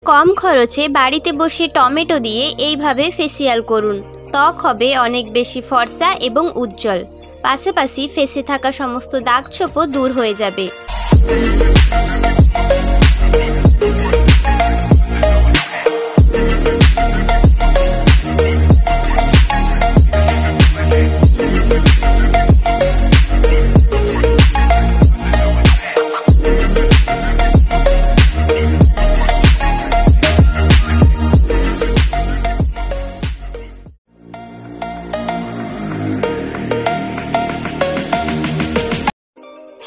কম খরচে বাড়িতে বসে টমেটো দিয়ে এইভাবে ফেসিয়াল করুন। ত্বক হবে অনেক বেশি ফর্সা এবং উজ্জ্বল। পাশাপাশি ফেসে থাকা সমস্ত দাগছোপও দূর হয়ে যাবে।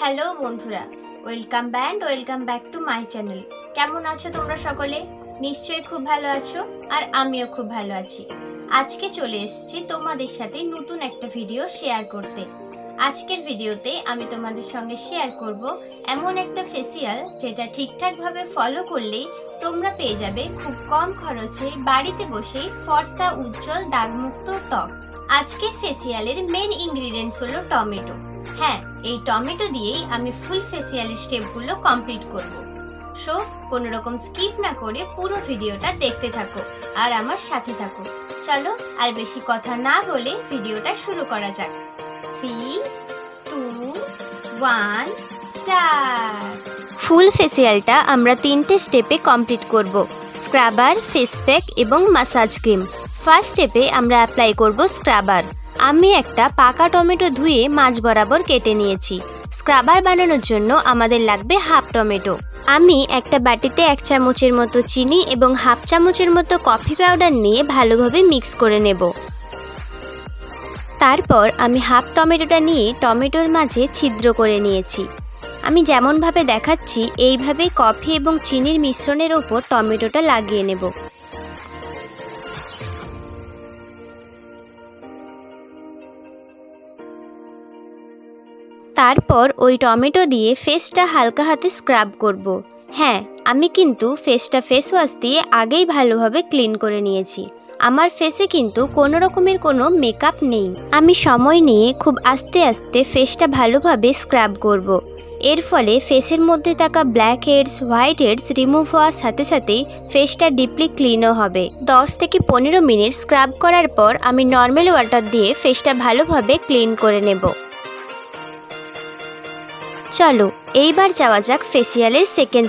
হ্যালো বন্ধুরা, welcome back to my channel. কেমন আছো তোমরা সকলে? নিশ্চয়ই খুব ভালো আছো, আর আমিও খুব ভালো আছি। আজকে চলে এসেছি তোমাদের সাথে নতুন একটা ভিডিও শেয়ার করতে। আজকের ভিডিওতে আমি তোমাদের সঙ্গে শেয়ার করব এমন একটা ফেসিয়াল যেটা ঠিকঠাকভাবে ফলো করলেই তোমরা পেয়ে যাবে খুব কম খরচে বাড়িতে বসেই ফর্সা উজ্জ্বল দাগমুক্ত ত্বক। আজকের ফেসিয়ালের মেন ইনগ্রিডিয়েন্টস হলো টমেটো। হ্যাঁ, এই টমেটো দিয়েই আমি ফুল ফেসিয়ালের স্টেপগুলো কমপ্লিট করব। সো কোনো রকম স্কিপ না করে পুরো ভিডিওটা দেখতে থাকো আর আমার সাথে থাকো। চলো আর বেশি কথা না বলে ভিডিওটা শুরু করা যাক। 3, 2, 1 স্টার্ট। ফুল ফেসিয়ালটা আমরা 3টে স্টেপে কমপ্লিট করব: স্ক্রাবার, ফেস প্যাক এবং মাসাজ ক্রিম। ফার্স্ট স্টেপে আমরা অ্যাপ্লাই করব স্ক্রাবার। আমি একটা পাকা টমেটো ধুয়ে মাঝ বরাবর কেটে নিয়েছি। স্ক্রাবার বানানোর জন্য আমাদের লাগবে হাফ টমেটো। আমি একটা বাটিতে 1 চামচের মতো চিনি এবং হাফ চামচের মতো কফি পাউডার নিয়ে ভালোভাবে মিক্স করে নেব। তারপর আমি হাফ টমেটোটা নিয়ে টমেটোর মাঝে ছিদ্র করে নিয়েছি। আমি যেমনভাবে দেখাচ্ছি এইভাবে কফি এবং চিনির মিশ্রণের ওপর টমেটোটা লাগিয়ে নেব। তারপর ওই টমেটো দিয়ে ফেসটা হালকা হাতে স্ক্রাব করব। হ্যাঁ, আমি কিন্তু ফেসটা ফেস ওয়াশ দিয়ে আগেই ভালোভাবে ক্লিন করে নিয়েছি। আমার ফেসে কিন্তু কোনো রকমের কোনো মেকআপ নেই। আমি সময় নিয়ে খুব আস্তে আস্তে ফেসটা ভালোভাবে স্ক্রাব করব। এর ফলে ফেসের মধ্যে থাকা blackheads, whiteheads remove হওয়ার সাথে সাথেই ফেসটা ডিপলি ক্লিনও হবে। 10 থেকে 15 মিনিট স্ক্রাব করার পর আমি নর্মাল ওয়াটার দিয়ে ফেসটা ভালোভাবে ক্লিন করে নেব। চলো এইবার যাওয়া যাক ফেসিয়ালের সেকেন্ড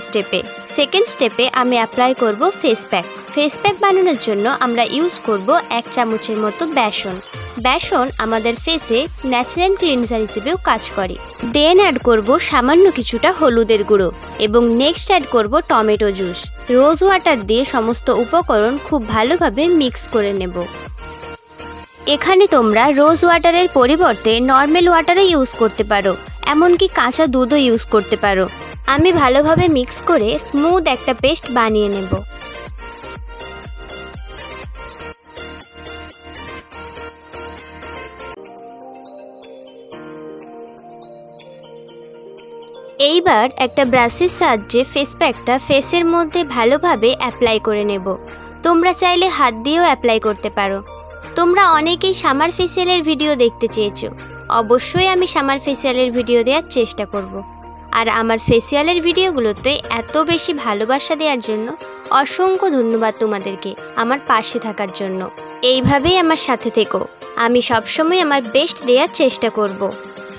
স্টেপে আমি অ্যাপ্লাই করব ফেস প্যাক। ফেস প্যাক বানানোর জন্য আমরা ইউজ করব 1 চামচের মতো বেসন আমাদের ফেসে ন্যাচারাল ক্লিনজার হিসেবেও কাজ করে। দেন অ্যাড করব সামান্য কিছুটা হলুদের গুঁড়ো এবং নেক্সট অ্যাড করব টমেটো জুস। রোজ ওয়াটার দিয়ে সমস্ত উপকরণ খুব ভালোভাবে মিক্স করে নেব। এখানে তোমরা রোজ ওয়াটারের পরিবর্তে নর্মাল ওয়াটারও ইউজ করতে পারো, এমনকি কাঁচা দুধও ইউজ করতে পারো। আমি ভালোভাবে মিক্স করে স্মুথ একটা পেস্ট বানিয়ে নেব। এইবার একটা ব্রাশের সাহায্যে ফেস প্যাকটা ফেসের মধ্যে ভালোভাবে অ্যাপ্লাই করে নেব। তোমরা চাইলে হাত দিয়েও অ্যাপ্লাই করতে পারো। তোমরা অনেকেই সামার ফেসিয়ালের ভিডিও দেখতে চেয়েছো। অবশ্যই আমি সামার ফেসিয়ালের ভিডিও দেওয়ার চেষ্টা করব। আর আমার ফেসিয়ালের ভিডিওগুলোতে এত বেশি ভালোবাসা দেওয়ার জন্য অসংখ্য ধন্যবাদ তোমাদেরকে আমার পাশে থাকার জন্য। এইভাবেই আমার সাথে থেকো, আমি সবসময় আমার বেস্ট দেওয়ার চেষ্টা করব।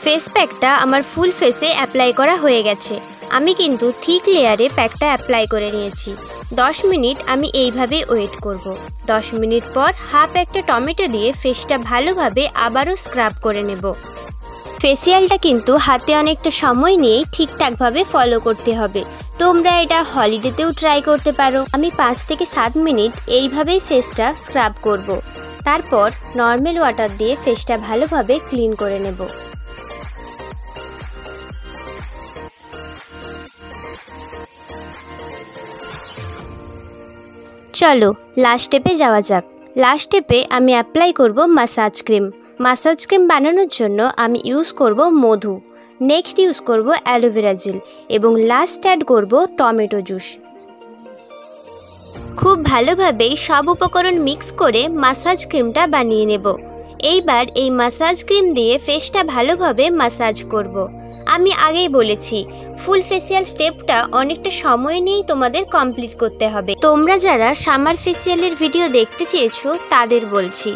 ফেস প্যাকটা আমার ফুল ফেসে অ্যাপ্লাই করা হয়ে গেছে। আমি কিন্তু থিক লেয়ারে প্যাকটা অ্যাপ্লাই করে নিয়েছি। 10 মিনিট আমি এইভাবে ওয়েট করব। 10 মিনিট পর হাফ একটা টমেটো দিয়ে ফেসটা ভালোভাবে আবারও স্ক্রাব করে নেব। ফেসিয়ালটা কিন্তু হাতে অনেকটা সময় নিয়েই ঠিকঠাকভাবে ফলো করতে হবে। তোমরা এটা হলিডেতেও ট্রাই করতে পারো। আমি 5 থেকে 7 মিনিট এইভাবেই ফেসটা স্ক্রাব করব। তারপর নর্মাল ওয়াটার দিয়ে ফেসটা ভালোভাবে ক্লিন করে নেব। চলো লাস্ট স্টেপে যাওয়া যাক। লাস্ট স্টেপে আমি অ্যাপ্লাই করব মাসাজ ক্রিম। মাসাজ ক্রিম বানানোর জন্য আমি ইউজ করব মধু, নেক্সট ইউজ করব অ্যালোভেরা জেল এবং লাস্ট অ্যাড করব টমেটো জুস। খুব ভালোভাবে সব উপকরণ মিক্স করে মাসাজ ক্রিমটা বানিয়ে নেব। এইবার এই মাসাজ ক্রিম দিয়ে ফেসটা ভালোভাবে মাসাজ করব। আমি আগেই বলেছি ফুল ফেসিয়াল স্টেপটা অনেকটা সময় নিয়েই তোমাদের কমপ্লিট করতে হবে। তোমরা যারা সামার ফেসিয়ালের ভিডিও দেখতে চেয়েছো তাদের বলছি,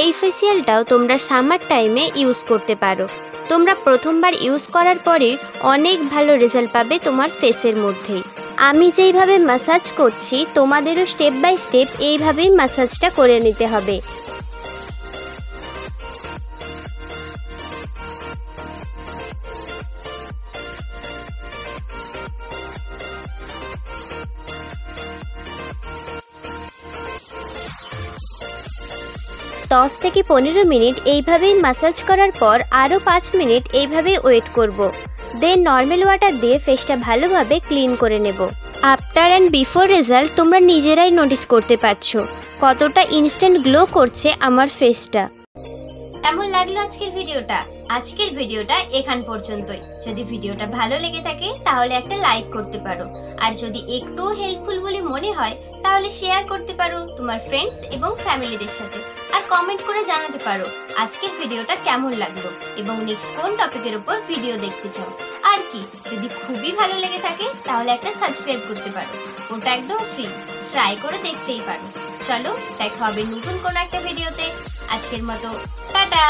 এই ফেসিয়ালটাও তোমরা সামার টাইমে ইউজ করতে পারো। তোমরা প্রথমবার ইউজ করার পরে অনেক ভালো রেজাল্ট পাবে তোমার ফেসের মধ্যেই। আমি যেইভাবে ম্যাসাজ করছি তোমাদেরও স্টেপ বাই স্টেপ এইভাবেই ম্যাসাজটা করে নিতে হবে। দশ থেকে 15 মিনিট এইভাবেই ম্যাসাজ করার পর আরও 5 মিনিট এইভাবেই ওয়েট করব। দেন নর্মাল ওয়াটার দিয়ে ফেসটা ভালোভাবে ক্লিন করে নেব। আফটার অ্যান্ড বিফোর রেজাল্ট তোমরা নিজেরাই নোটিস করতে পারছো কতটা ইনস্ট্যান্ট গ্লো করছে আমার ফেসটা। কেমন লাগলো আজকের ভিডিওটা এখান পর্যন্তই। যদি ভিডিওটা ভালো লেগে থাকে তাহলে একটা লাইক করতে পারো, আর যদি একটু হেল্পফুল বলে মনে হয় তাহলে শেয়ার করতে পারো তোমার ফ্রেন্ডস এবং ফ্যামিলিদের সাথে, আর কমেন্ট করে জানাতে পারো আজকের ভিডিওটা কেমন লাগলো এবং নেক্সট কোন টপিকের উপর ভিডিও দেখতে চাও। আর কি, যদি খুবই ভালো লেগে থাকে তাহলে একটা সাবস্ক্রাইব করতে পারো, ওটা একদম ফ্রি, ট্রাই করে দেখতেই পারো। চলো দেখা হবে নতুন কোন একটা ভিডিওতে। আজকের মতো টাটা।